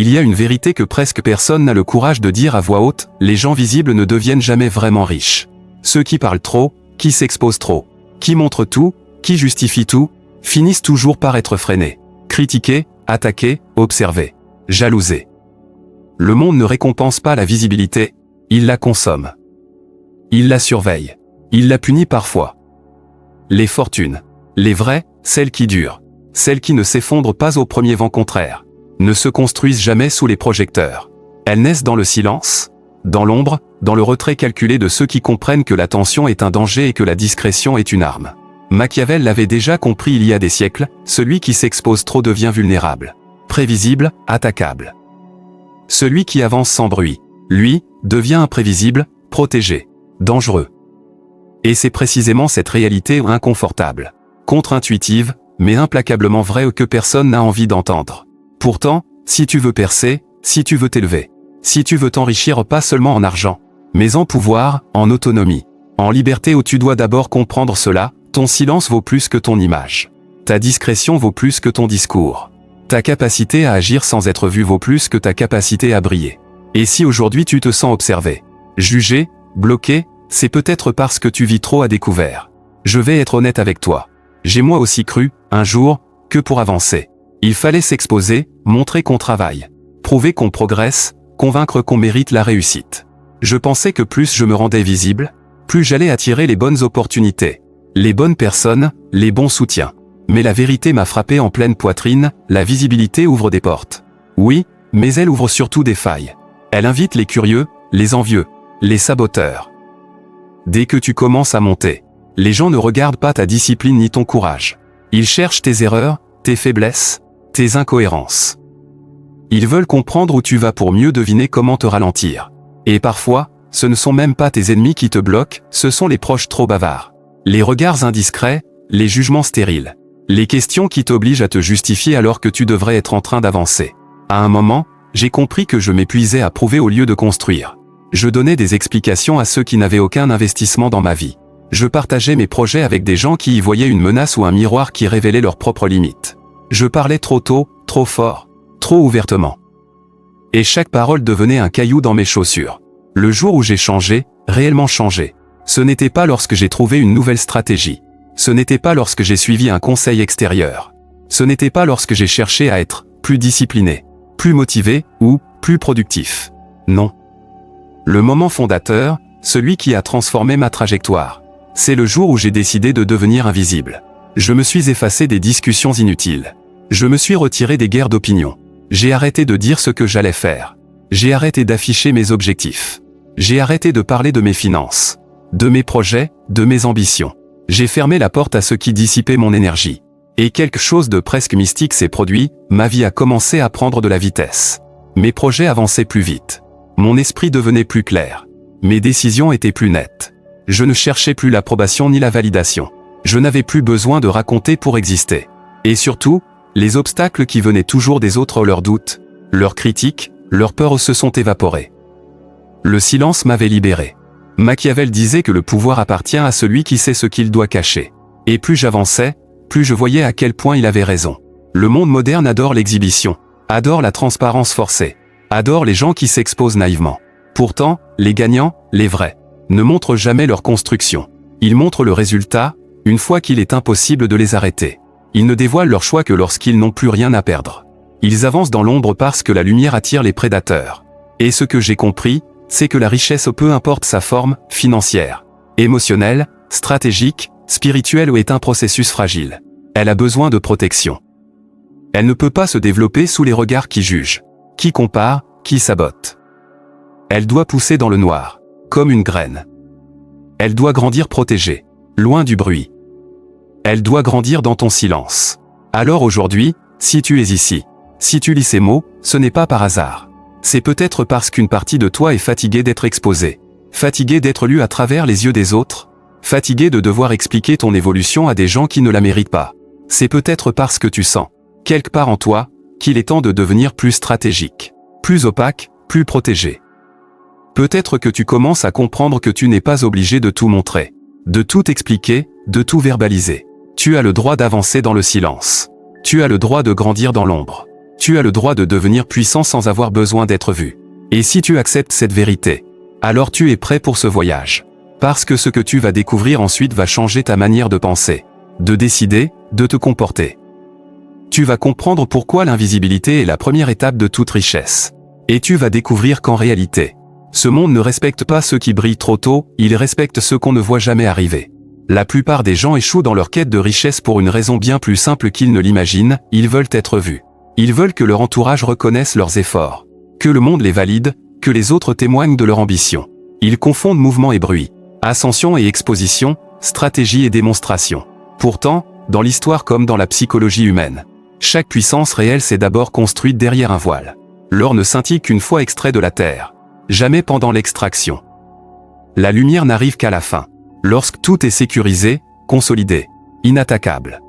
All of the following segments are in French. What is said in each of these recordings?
Il y a une vérité que presque personne n'a le courage de dire à voix haute, les gens visibles ne deviennent jamais vraiment riches. Ceux qui parlent trop, qui s'exposent trop, qui montrent tout, qui justifient tout, finissent toujours par être freinés, critiqués, attaqués, observés, jalousés. Le monde ne récompense pas la visibilité, il la consomme. Il la surveille. Il la punit parfois. Les fortunes, les vraies, celles qui durent, celles qui ne s'effondrent pas au premier vent contraire, ne se construisent jamais sous les projecteurs. Elles naissent dans le silence, dans l'ombre, dans le retrait calculé de ceux qui comprennent que l'attention est un danger et que la discrétion est une arme. Machiavel l'avait déjà compris il y a des siècles, celui qui s'expose trop devient vulnérable, prévisible, attaquable. Celui qui avance sans bruit, lui, devient imprévisible, protégé, dangereux. Et c'est précisément cette réalité inconfortable, contre-intuitive, mais implacablement vraie que personne n'a envie d'entendre. Pourtant, si tu veux percer, si tu veux t'élever, si tu veux t'enrichir pas seulement en argent, mais en pouvoir, en autonomie, en liberté où tu dois d'abord comprendre cela, ton silence vaut plus que ton image. Ta discrétion vaut plus que ton discours. Ta capacité à agir sans être vu vaut plus que ta capacité à briller. Et si aujourd'hui tu te sens observé, jugé, bloqué, c'est peut-être parce que tu vis trop à découvert. Je vais être honnête avec toi. J'ai moi aussi cru, un jour, que pour avancer, il fallait s'exposer, montrer qu'on travaille, prouver qu'on progresse, convaincre qu'on mérite la réussite. Je pensais que plus je me rendais visible, plus j'allais attirer les bonnes opportunités, les bonnes personnes, les bons soutiens. Mais la vérité m'a frappé en pleine poitrine, la visibilité ouvre des portes. Oui, mais elle ouvre surtout des failles. Elle invite les curieux, les envieux, les saboteurs. Dès que tu commences à monter, les gens ne regardent pas ta discipline ni ton courage. Ils cherchent tes erreurs, tes faiblesses, tes incohérences. Ils veulent comprendre où tu vas pour mieux deviner comment te ralentir. Et parfois, ce ne sont même pas tes ennemis qui te bloquent, ce sont les proches trop bavards. Les regards indiscrets, les jugements stériles. Les questions qui t'obligent à te justifier alors que tu devrais être en train d'avancer. À un moment, j'ai compris que je m'épuisais à prouver au lieu de construire. Je donnais des explications à ceux qui n'avaient aucun investissement dans ma vie. Je partageais mes projets avec des gens qui y voyaient une menace ou un miroir qui révélait leurs propres limites. Je parlais trop tôt, trop fort, trop ouvertement. Et chaque parole devenait un caillou dans mes chaussures. Le jour où j'ai changé, réellement changé, ce n'était pas lorsque j'ai trouvé une nouvelle stratégie. Ce n'était pas lorsque j'ai suivi un conseil extérieur. Ce n'était pas lorsque j'ai cherché à être plus discipliné, plus motivé ou plus productif. Non. Le moment fondateur, celui qui a transformé ma trajectoire, c'est le jour où j'ai décidé de devenir invisible. Je me suis effacé des discussions inutiles. Je me suis retiré des guerres d'opinion. J'ai arrêté de dire ce que j'allais faire. J'ai arrêté d'afficher mes objectifs. J'ai arrêté de parler de mes finances, de mes projets, de mes ambitions. J'ai fermé la porte à ce qui dissipait mon énergie. Et quelque chose de presque mystique s'est produit, ma vie a commencé à prendre de la vitesse. Mes projets avançaient plus vite. Mon esprit devenait plus clair. Mes décisions étaient plus nettes. Je ne cherchais plus l'approbation ni la validation. Je n'avais plus besoin de raconter pour exister. Et surtout, les obstacles qui venaient toujours des autres, leurs doutes, leurs critiques, leurs peurs se sont évaporés. Le silence m'avait libéré. Machiavel disait que le pouvoir appartient à celui qui sait ce qu'il doit cacher. Et plus j'avançais, plus je voyais à quel point il avait raison. Le monde moderne adore l'exhibition, adore la transparence forcée, adore les gens qui s'exposent naïvement. Pourtant, les gagnants, les vrais, ne montrent jamais leur construction. Ils montrent le résultat, une fois qu'il est impossible de les arrêter. Ils ne dévoilent leur choix que lorsqu'ils n'ont plus rien à perdre. Ils avancent dans l'ombre parce que la lumière attire les prédateurs. Et ce que j'ai compris, c'est que la richesse, peu importe sa forme, financière, émotionnelle, stratégique, spirituelle, est un processus fragile. Elle a besoin de protection. Elle ne peut pas se développer sous les regards qui jugent, qui comparent, qui sabotent. Elle doit pousser dans le noir, comme une graine. Elle doit grandir protégée, loin du bruit. Elle doit grandir dans ton silence. Alors aujourd'hui, si tu es ici, si tu lis ces mots, ce n'est pas par hasard. C'est peut-être parce qu'une partie de toi est fatiguée d'être exposée, fatiguée d'être lue à travers les yeux des autres, fatiguée de devoir expliquer ton évolution à des gens qui ne la méritent pas. C'est peut-être parce que tu sens, quelque part en toi, qu'il est temps de devenir plus stratégique, plus opaque, plus protégé. Peut-être que tu commences à comprendre que tu n'es pas obligé de tout montrer, de tout expliquer, de tout verbaliser. Tu as le droit d'avancer dans le silence. Tu as le droit de grandir dans l'ombre. Tu as le droit de devenir puissant sans avoir besoin d'être vu. Et si tu acceptes cette vérité, alors tu es prêt pour ce voyage. Parce que ce que tu vas découvrir ensuite va changer ta manière de penser, de décider, de te comporter. Tu vas comprendre pourquoi l'invisibilité est la première étape de toute richesse. Et tu vas découvrir qu'en réalité, ce monde ne respecte pas ceux qui brillent trop tôt, il respecte ceux qu'on ne voit jamais arriver. La plupart des gens échouent dans leur quête de richesse pour une raison bien plus simple qu'ils ne l'imaginent, ils veulent être vus. Ils veulent que leur entourage reconnaisse leurs efforts, que le monde les valide, que les autres témoignent de leur ambition. Ils confondent mouvement et bruit, ascension et exposition, stratégie et démonstration. Pourtant, dans l'histoire comme dans la psychologie humaine, chaque puissance réelle s'est d'abord construite derrière un voile. L'or ne scintille qu'une fois extrait de la terre, jamais pendant l'extraction. La lumière n'arrive qu'à la fin, lorsque tout est sécurisé, consolidé, inattaquable.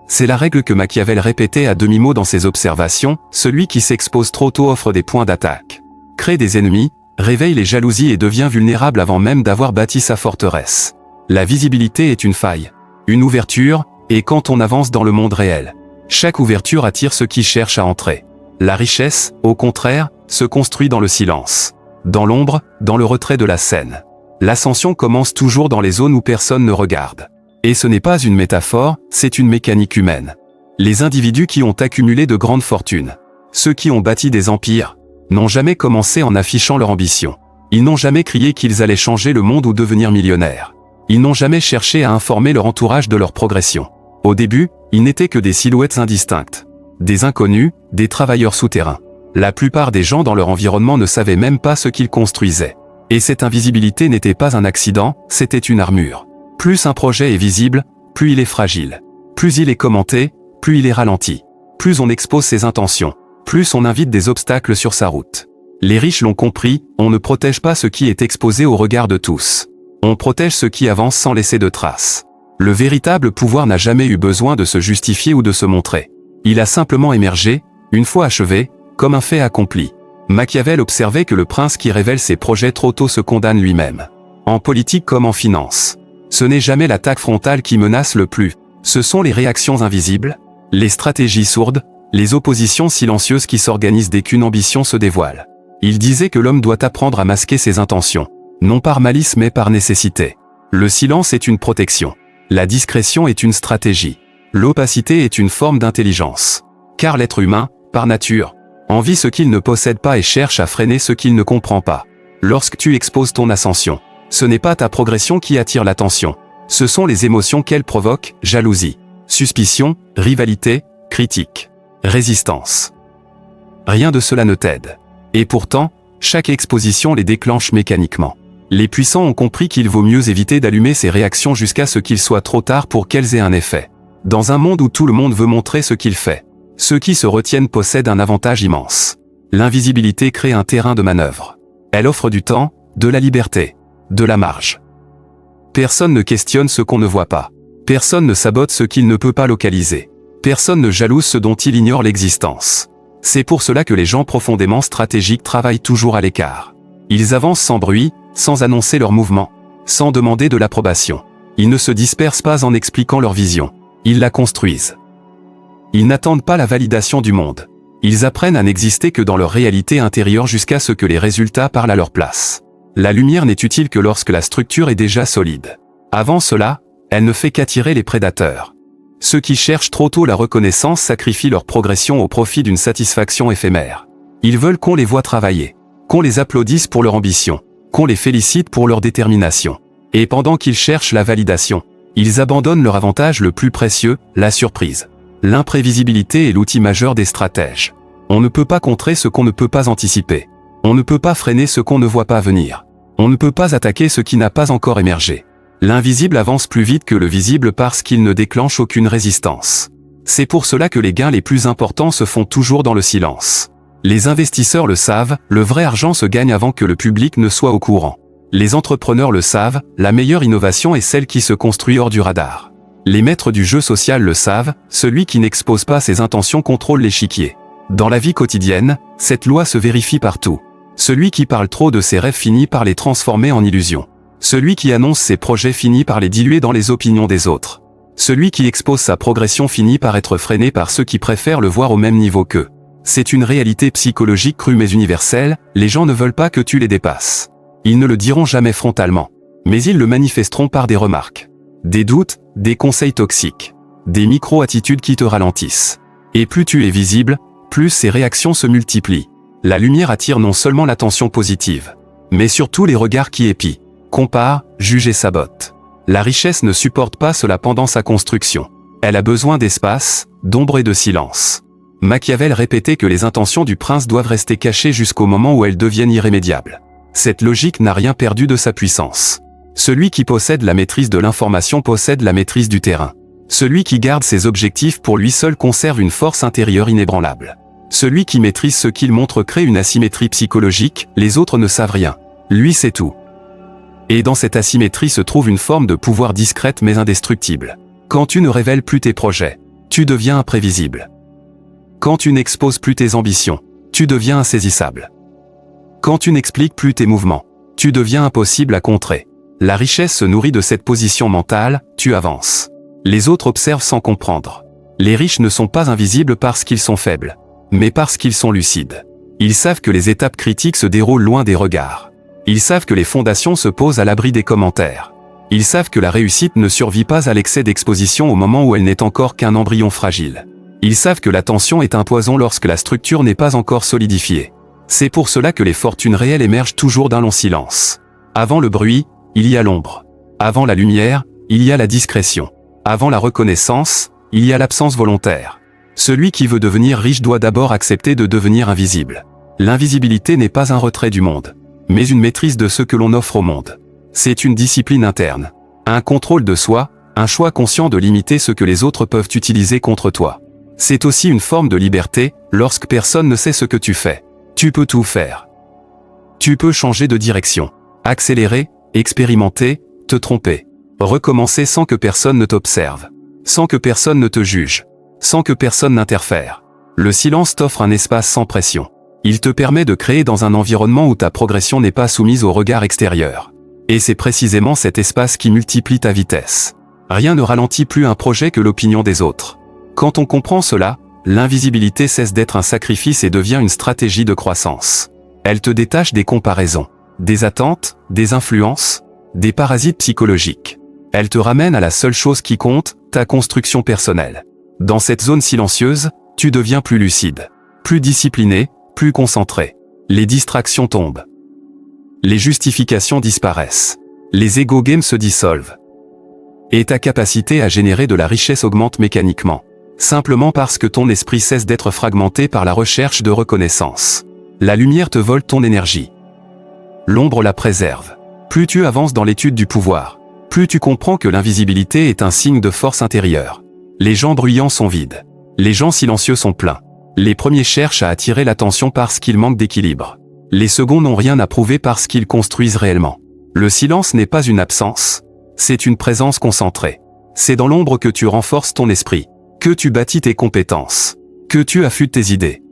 C'est la règle que Machiavel répétait à demi-mot dans ses observations, celui qui s'expose trop tôt offre des points d'attaque, crée des ennemis, réveille les jalousies et devient vulnérable avant même d'avoir bâti sa forteresse. La visibilité est une faille, une ouverture, et quand on avance dans le monde réel, chaque ouverture attire ceux qui cherchent à entrer. La richesse, au contraire, se construit dans le silence, dans l'ombre, dans le retrait de la scène. L'ascension commence toujours dans les zones où personne ne regarde. Et ce n'est pas une métaphore, c'est une mécanique humaine. Les individus qui ont accumulé de grandes fortunes, ceux qui ont bâti des empires, n'ont jamais commencé en affichant leur ambition. Ils n'ont jamais crié qu'ils allaient changer le monde ou devenir millionnaires. Ils n'ont jamais cherché à informer leur entourage de leur progression. Au début, ils n'étaient que des silhouettes indistinctes, des inconnus, des travailleurs souterrains. La plupart des gens dans leur environnement ne savaient même pas ce qu'ils construisaient. Et cette invisibilité n'était pas un accident, c'était une armure. Plus un projet est visible, plus il est fragile. Plus il est commenté, plus il est ralenti. Plus on expose ses intentions, plus on invite des obstacles sur sa route. Les riches l'ont compris, on ne protège pas ce qui est exposé au regard de tous. On protège ce qui avance sans laisser de traces. Le véritable pouvoir n'a jamais eu besoin de se justifier ou de se montrer. Il a simplement émergé, une fois achevé, comme un fait accompli. Machiavel observait que le prince qui révèle ses projets trop tôt se condamne lui-même. En politique comme en finance. Ce n'est jamais l'attaque frontale qui menace le plus. Ce sont les réactions invisibles, les stratégies sourdes, les oppositions silencieuses qui s'organisent dès qu'une ambition se dévoile. Il disait que l'homme doit apprendre à masquer ses intentions, non par malice mais par nécessité. Le silence est une protection. La discrétion est une stratégie. L'opacité est une forme d'intelligence. Car l'être humain, par nature, envie ce qu'il ne possède pas et cherche à freiner ce qu'il ne comprend pas. Lorsque tu exposes ton ascension, ce n'est pas ta progression qui attire l'attention. Ce sont les émotions qu'elle provoque, jalousie, suspicion, rivalité, critique, résistance. Rien de cela ne t'aide. Et pourtant, chaque exposition les déclenche mécaniquement. Les puissants ont compris qu'il vaut mieux éviter d'allumer ces réactions jusqu'à ce qu'il soit trop tard pour qu'elles aient un effet. Dans un monde où tout le monde veut montrer ce qu'il fait, ceux qui se retiennent possèdent un avantage immense. L'invisibilité crée un terrain de manœuvre. Elle offre du temps, de la liberté, de la marge. Personne ne questionne ce qu'on ne voit pas. Personne ne sabote ce qu'il ne peut pas localiser. Personne ne jalouse ce dont il ignore l'existence. C'est pour cela que les gens profondément stratégiques travaillent toujours à l'écart. Ils avancent sans bruit, sans annoncer leur mouvement, sans demander de l'approbation. Ils ne se dispersent pas en expliquant leur vision. Ils la construisent. Ils n'attendent pas la validation du monde. Ils apprennent à n'exister que dans leur réalité intérieure jusqu'à ce que les résultats parlent à leur place. La lumière n'est utile que lorsque la structure est déjà solide. Avant cela, elle ne fait qu'attirer les prédateurs. Ceux qui cherchent trop tôt la reconnaissance sacrifient leur progression au profit d'une satisfaction éphémère. Ils veulent qu'on les voie travailler, qu'on les applaudisse pour leur ambition, qu'on les félicite pour leur détermination. Et pendant qu'ils cherchent la validation, ils abandonnent leur avantage le plus précieux, la surprise. L'imprévisibilité est l'outil majeur des stratèges. On ne peut pas contrer ce qu'on ne peut pas anticiper. On ne peut pas freiner ce qu'on ne voit pas venir. On ne peut pas attaquer ce qui n'a pas encore émergé. L'invisible avance plus vite que le visible parce qu'il ne déclenche aucune résistance. C'est pour cela que les gains les plus importants se font toujours dans le silence. Les investisseurs le savent, le vrai argent se gagne avant que le public ne soit au courant. Les entrepreneurs le savent, la meilleure innovation est celle qui se construit hors du radar. Les maîtres du jeu social le savent, celui qui n'expose pas ses intentions contrôle l'échiquier. Dans la vie quotidienne, cette loi se vérifie partout. Celui qui parle trop de ses rêves finit par les transformer en illusions. Celui qui annonce ses projets finit par les diluer dans les opinions des autres. Celui qui expose sa progression finit par être freiné par ceux qui préfèrent le voir au même niveau qu'eux. C'est une réalité psychologique crue mais universelle, les gens ne veulent pas que tu les dépasses. Ils ne le diront jamais frontalement. Mais ils le manifesteront par des remarques. Des doutes, des conseils toxiques. Des micro-attitudes qui te ralentissent. Et plus tu es visible, plus ces réactions se multiplient. La lumière attire non seulement l'attention positive, mais surtout les regards qui épient, comparent, jugent et sabotent. La richesse ne supporte pas cela pendant sa construction. Elle a besoin d'espace, d'ombre et de silence. Machiavel répétait que les intentions du prince doivent rester cachées jusqu'au moment où elles deviennent irrémédiables. Cette logique n'a rien perdu de sa puissance. Celui qui possède la maîtrise de l'information possède la maîtrise du terrain. Celui qui garde ses objectifs pour lui seul conserve une force intérieure inébranlable. Celui qui maîtrise ce qu'il montre crée une asymétrie psychologique, les autres ne savent rien. Lui sait tout. Et dans cette asymétrie se trouve une forme de pouvoir discrète mais indestructible. Quand tu ne révèles plus tes projets, tu deviens imprévisible. Quand tu n'exposes plus tes ambitions, tu deviens insaisissable. Quand tu n'expliques plus tes mouvements, tu deviens impossible à contrer. La richesse se nourrit de cette position mentale, tu avances. Les autres observent sans comprendre. Les riches ne sont pas invisibles parce qu'ils sont faibles, mais parce qu'ils sont lucides. Ils savent que les étapes critiques se déroulent loin des regards. Ils savent que les fondations se posent à l'abri des commentaires. Ils savent que la réussite ne survit pas à l'excès d'exposition au moment où elle n'est encore qu'un embryon fragile. Ils savent que l'attention est un poison lorsque la structure n'est pas encore solidifiée. C'est pour cela que les fortunes réelles émergent toujours d'un long silence. Avant le bruit, il y a l'ombre. Avant la lumière, il y a la discrétion. Avant la reconnaissance, il y a l'absence volontaire. Celui qui veut devenir riche doit d'abord accepter de devenir invisible. L'invisibilité n'est pas un retrait du monde, mais une maîtrise de ce que l'on offre au monde. C'est une discipline interne, un contrôle de soi, un choix conscient de limiter ce que les autres peuvent utiliser contre toi. C'est aussi une forme de liberté, lorsque personne ne sait ce que tu fais. Tu peux tout faire. Tu peux changer de direction, accélérer, expérimenter, te tromper, recommencer sans que personne ne t'observe, sans que personne ne te juge, sans que personne n'interfère. Le silence t'offre un espace sans pression. Il te permet de créer dans un environnement où ta progression n'est pas soumise au regard extérieur. Et c'est précisément cet espace qui multiplie ta vitesse. Rien ne ralentit plus un projet que l'opinion des autres. Quand on comprend cela, l'invisibilité cesse d'être un sacrifice et devient une stratégie de croissance. Elle te détache des comparaisons, des attentes, des influences, des parasites psychologiques. Elle te ramène à la seule chose qui compte, ta construction personnelle. Dans cette zone silencieuse, tu deviens plus lucide, plus discipliné, plus concentré. Les distractions tombent. Les justifications disparaissent. Les ego games se dissolvent. Et ta capacité à générer de la richesse augmente mécaniquement. Simplement parce que ton esprit cesse d'être fragmenté par la recherche de reconnaissance. La lumière te vole ton énergie. L'ombre la préserve. Plus tu avances dans l'étude du pouvoir, plus tu comprends que l'invisibilité est un signe de force intérieure. Les gens bruyants sont vides. Les gens silencieux sont pleins. Les premiers cherchent à attirer l'attention parce qu'ils manquent d'équilibre. Les seconds n'ont rien à prouver parce qu'ils construisent réellement. Le silence n'est pas une absence, c'est une présence concentrée. C'est dans l'ombre que tu renforces ton esprit, que tu bâtis tes compétences, que tu affûtes tes idées.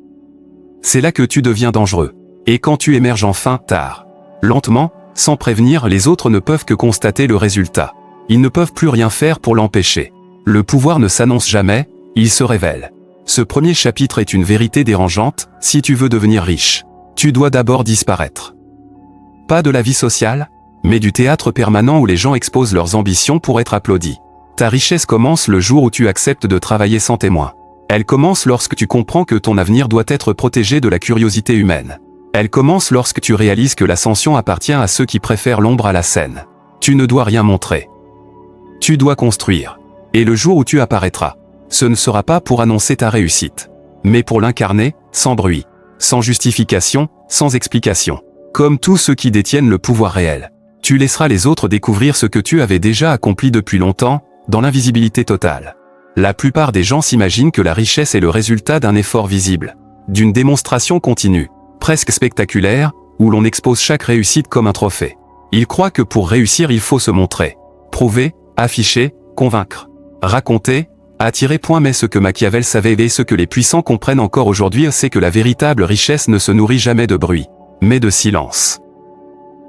C'est là que tu deviens dangereux. Et quand tu émerges enfin, tard, lentement, sans prévenir, les autres ne peuvent que constater le résultat. Ils ne peuvent plus rien faire pour l'empêcher. Le pouvoir ne s'annonce jamais, il se révèle. Ce premier chapitre est une vérité dérangeante, si tu veux devenir riche, tu dois d'abord disparaître. Pas de la vie sociale, mais du théâtre permanent où les gens exposent leurs ambitions pour être applaudis. Ta richesse commence le jour où tu acceptes de travailler sans témoin. Elle commence lorsque tu comprends que ton avenir doit être protégé de la curiosité humaine. Elle commence lorsque tu réalises que l'ascension appartient à ceux qui préfèrent l'ombre à la scène. Tu ne dois rien montrer. Tu dois construire. Et le jour où tu apparaîtras, ce ne sera pas pour annoncer ta réussite, mais pour l'incarner, sans bruit, sans justification, sans explication. Comme tous ceux qui détiennent le pouvoir réel, tu laisseras les autres découvrir ce que tu avais déjà accompli depuis longtemps, dans l'invisibilité totale. La plupart des gens s'imaginent que la richesse est le résultat d'un effort visible, d'une démonstration continue, presque spectaculaire, où l'on expose chaque réussite comme un trophée. Ils croient que pour réussir il faut se montrer, prouver, afficher, convaincre, raconter, attirer point. Mais ce que Machiavel savait et ce que les puissants comprennent encore aujourd'hui, c'est que la véritable richesse ne se nourrit jamais de bruit, mais de silence.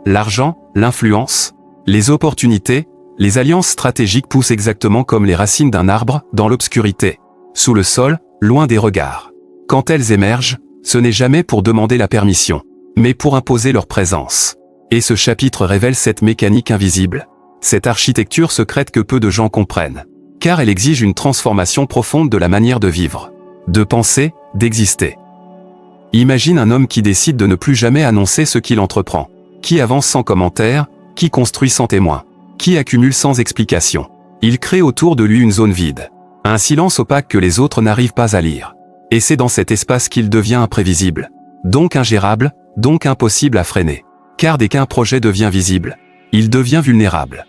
L'argent, l'influence, les opportunités, les alliances stratégiques poussent exactement comme les racines d'un arbre, dans l'obscurité, sous le sol, loin des regards. Quand elles émergent, ce n'est jamais pour demander la permission, mais pour imposer leur présence. Et ce chapitre révèle cette mécanique invisible, cette architecture secrète que peu de gens comprennent, car elle exige une transformation profonde de la manière de vivre, de penser, d'exister. Imagine un homme qui décide de ne plus jamais annoncer ce qu'il entreprend, qui avance sans commentaire, qui construit sans témoin, qui accumule sans explication. Il crée autour de lui une zone vide, un silence opaque que les autres n'arrivent pas à lire. Et c'est dans cet espace qu'il devient imprévisible, donc ingérable, donc impossible à freiner. Car dès qu'un projet devient visible, il devient vulnérable.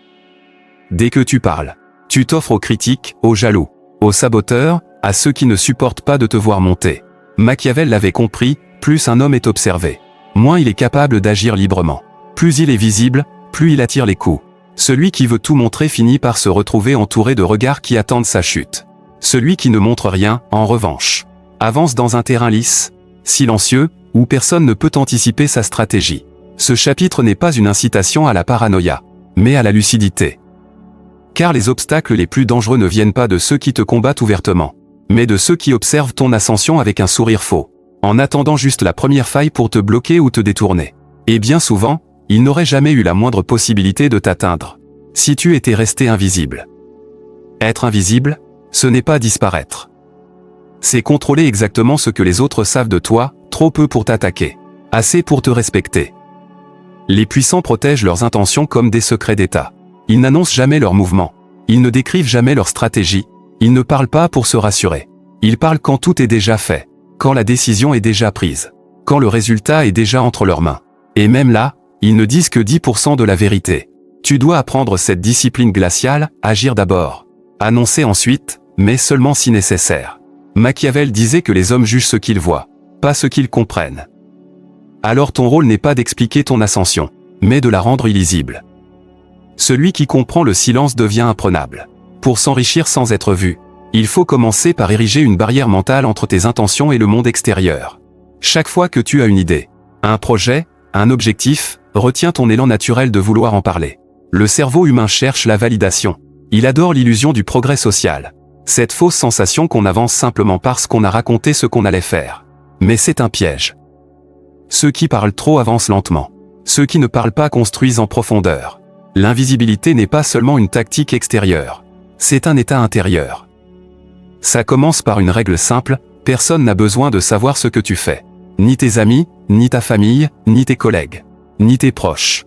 Dès que tu parles, tu t'offres aux critiques, aux jaloux, aux saboteurs, à ceux qui ne supportent pas de te voir monter. Machiavel l'avait compris, plus un homme est observé, moins il est capable d'agir librement. Plus il est visible, plus il attire les coups. Celui qui veut tout montrer finit par se retrouver entouré de regards qui attendent sa chute. Celui qui ne montre rien, en revanche, avance dans un terrain lisse, silencieux, où personne ne peut anticiper sa stratégie. Ce chapitre n'est pas une incitation à la paranoïa, mais à la lucidité. Car les obstacles les plus dangereux ne viennent pas de ceux qui te combattent ouvertement, mais de ceux qui observent ton ascension avec un sourire faux, en attendant juste la première faille pour te bloquer ou te détourner. Et bien souvent, ils n'auraient jamais eu la moindre possibilité de t'atteindre, si tu étais resté invisible. Être invisible, ce n'est pas disparaître. C'est contrôler exactement ce que les autres savent de toi, trop peu pour t'attaquer, assez pour te respecter. Les puissants protègent leurs intentions comme des secrets d'État. Ils n'annoncent jamais leurs mouvements. Ils ne décrivent jamais leur stratégie. Ils ne parlent pas pour se rassurer. Ils parlent quand tout est déjà fait, quand la décision est déjà prise, quand le résultat est déjà entre leurs mains. Et même là, ils ne disent que 10% de la vérité. Tu dois apprendre cette discipline glaciale, agir d'abord, annoncer ensuite, mais seulement si nécessaire. Machiavel disait que les hommes jugent ce qu'ils voient, pas ce qu'ils comprennent. Alors ton rôle n'est pas d'expliquer ton ascension, mais de la rendre illisible. Celui qui comprend le silence devient imprenable. Pour s'enrichir sans être vu, il faut commencer par ériger une barrière mentale entre tes intentions et le monde extérieur. Chaque fois que tu as une idée, un projet, un objectif, retiens ton élan naturel de vouloir en parler. Le cerveau humain cherche la validation. Il adore l'illusion du progrès social. Cette fausse sensation qu'on avance simplement parce qu'on a raconté ce qu'on allait faire. Mais c'est un piège. Ceux qui parlent trop avancent lentement. Ceux qui ne parlent pas construisent en profondeur. L'invisibilité n'est pas seulement une tactique extérieure. C'est un état intérieur. Ça commence par une règle simple, personne n'a besoin de savoir ce que tu fais. Ni tes amis, ni ta famille, ni tes collègues, ni tes proches.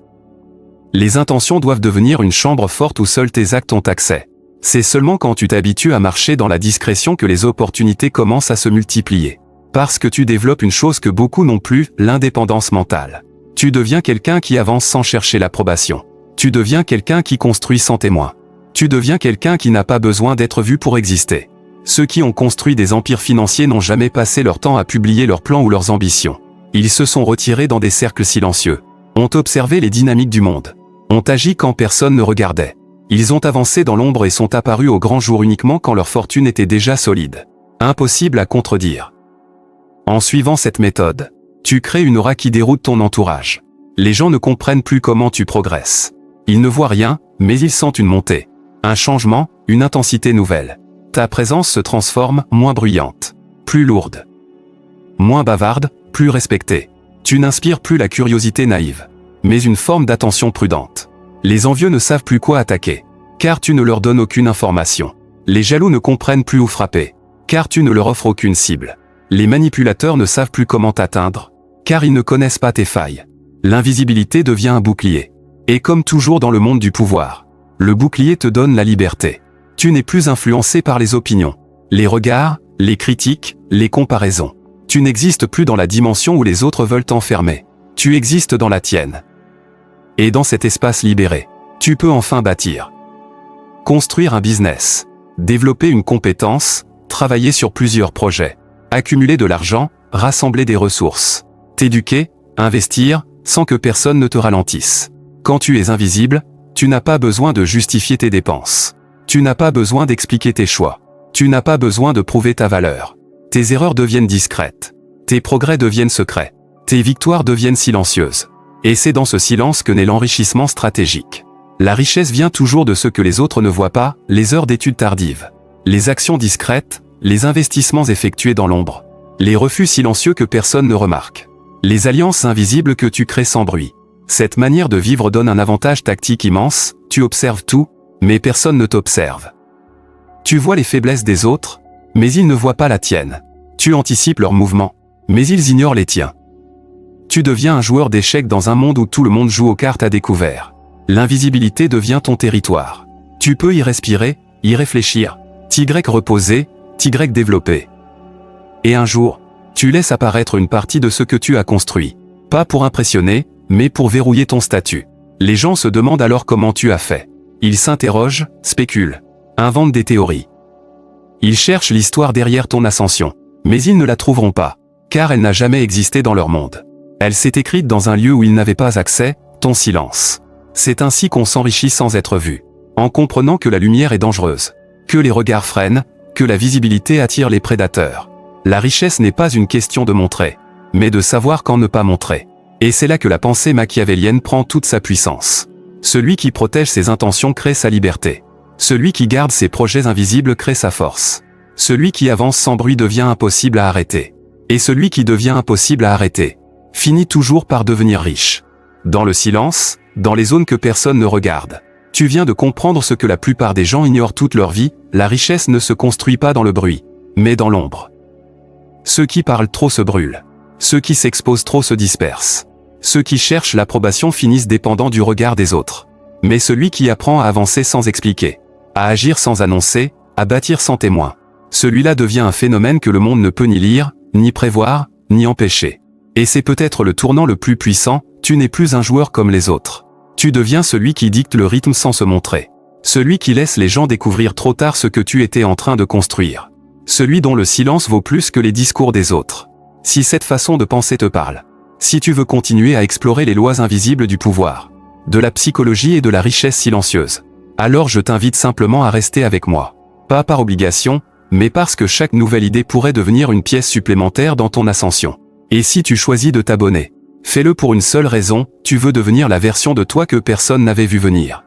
Les intentions doivent devenir une chambre forte où seuls tes actes ont accès. C'est seulement quand tu t'habitues à marcher dans la discrétion que les opportunités commencent à se multiplier. Parce que tu développes une chose que beaucoup n'ont plus, l'indépendance mentale. Tu deviens quelqu'un qui avance sans chercher l'approbation. Tu deviens quelqu'un qui construit sans témoin. Tu deviens quelqu'un qui n'a pas besoin d'être vu pour exister. Ceux qui ont construit des empires financiers n'ont jamais passé leur temps à publier leurs plans ou leurs ambitions. Ils se sont retirés dans des cercles silencieux, ont observé les dynamiques du monde, ont agi quand personne ne regardait. Ils ont avancé dans l'ombre et sont apparus au grand jour uniquement quand leur fortune était déjà solide. Impossible à contredire. En suivant cette méthode, tu crées une aura qui déroute ton entourage. Les gens ne comprennent plus comment tu progresses. Ils ne voient rien, mais ils sentent une montée, un changement, une intensité nouvelle. Ta présence se transforme, moins bruyante, plus lourde, moins bavarde, plus respectée. Tu n'inspires plus la curiosité naïve, mais une forme d'attention prudente. Les envieux ne savent plus quoi attaquer, car tu ne leur donnes aucune information. Les jaloux ne comprennent plus où frapper, car tu ne leur offres aucune cible. Les manipulateurs ne savent plus comment t'atteindre, car ils ne connaissent pas tes failles. L'invisibilité devient un bouclier. Et comme toujours dans le monde du pouvoir, le bouclier te donne la liberté. Tu n'es plus influencé par les opinions, les regards, les critiques, les comparaisons. Tu n'existes plus dans la dimension où les autres veulent t'enfermer. Tu existes dans la tienne. Et dans cet espace libéré, tu peux enfin bâtir. Construire un business, développer une compétence, travailler sur plusieurs projets, accumuler de l'argent, rassembler des ressources, t'éduquer, investir, sans que personne ne te ralentisse. Quand tu es invisible, tu n'as pas besoin de justifier tes dépenses. Tu n'as pas besoin d'expliquer tes choix. Tu n'as pas besoin de prouver ta valeur. Tes erreurs deviennent discrètes. Tes progrès deviennent secrets. Tes victoires deviennent silencieuses. Et c'est dans ce silence que naît l'enrichissement stratégique. La richesse vient toujours de ce que les autres ne voient pas, les heures d'études tardives, les actions discrètes, les investissements effectués dans l'ombre. Les refus silencieux que personne ne remarque. Les alliances invisibles que tu crées sans bruit. Cette manière de vivre donne un avantage tactique immense, tu observes tout, mais personne ne t'observe. Tu vois les faiblesses des autres, mais ils ne voient pas la tienne. Tu anticipes leurs mouvements, mais ils ignorent les tiens. Tu deviens un joueur d'échecs dans un monde où tout le monde joue aux cartes à découvert. L'invisibilité devient ton territoire. Tu peux y respirer, y réfléchir, t'y reposer, t'y développer. Et un jour, tu laisses apparaître une partie de ce que tu as construit. Pas pour impressionner, mais pour verrouiller ton statut. Les gens se demandent alors comment tu as fait. Ils s'interrogent, spéculent, inventent des théories. Ils cherchent l'histoire derrière ton ascension. Mais ils ne la trouveront pas, car elle n'a jamais existé dans leur monde. Elle s'est écrite dans un lieu où ils n'avaient pas accès, ton silence. C'est ainsi qu'on s'enrichit sans être vu. En comprenant que la lumière est dangereuse, que les regards freinent, que la visibilité attire les prédateurs. La richesse n'est pas une question de montrer, mais de savoir quand ne pas montrer. Et c'est là que la pensée machiavélienne prend toute sa puissance. Celui qui protège ses intentions crée sa liberté. Celui qui garde ses projets invisibles crée sa force. Celui qui avance sans bruit devient impossible à arrêter. Et celui qui devient impossible à arrêter finit toujours par devenir riche. Dans le silence, dans les zones que personne ne regarde. Tu viens de comprendre ce que la plupart des gens ignorent toute leur vie, la richesse ne se construit pas dans le bruit, mais dans l'ombre. Ceux qui parlent trop se brûlent. Ceux qui s'exposent trop se dispersent. Ceux qui cherchent l'approbation finissent dépendants du regard des autres. Mais celui qui apprend à avancer sans expliquer, à agir sans annoncer, à bâtir sans témoin, celui-là devient un phénomène que le monde ne peut ni lire, ni prévoir, ni empêcher. Et c'est peut-être le tournant le plus puissant, tu n'es plus un joueur comme les autres. Tu deviens celui qui dicte le rythme sans se montrer. Celui qui laisse les gens découvrir trop tard ce que tu étais en train de construire. Celui dont le silence vaut plus que les discours des autres. Si cette façon de penser te parle, si tu veux continuer à explorer les lois invisibles du pouvoir, de la psychologie et de la richesse silencieuse, alors je t'invite simplement à rester avec moi. Pas par obligation, mais parce que chaque nouvelle idée pourrait devenir une pièce supplémentaire dans ton ascension. Et si tu choisis de t'abonner, fais-le pour une seule raison, tu veux devenir la version de toi que personne n'avait vu venir.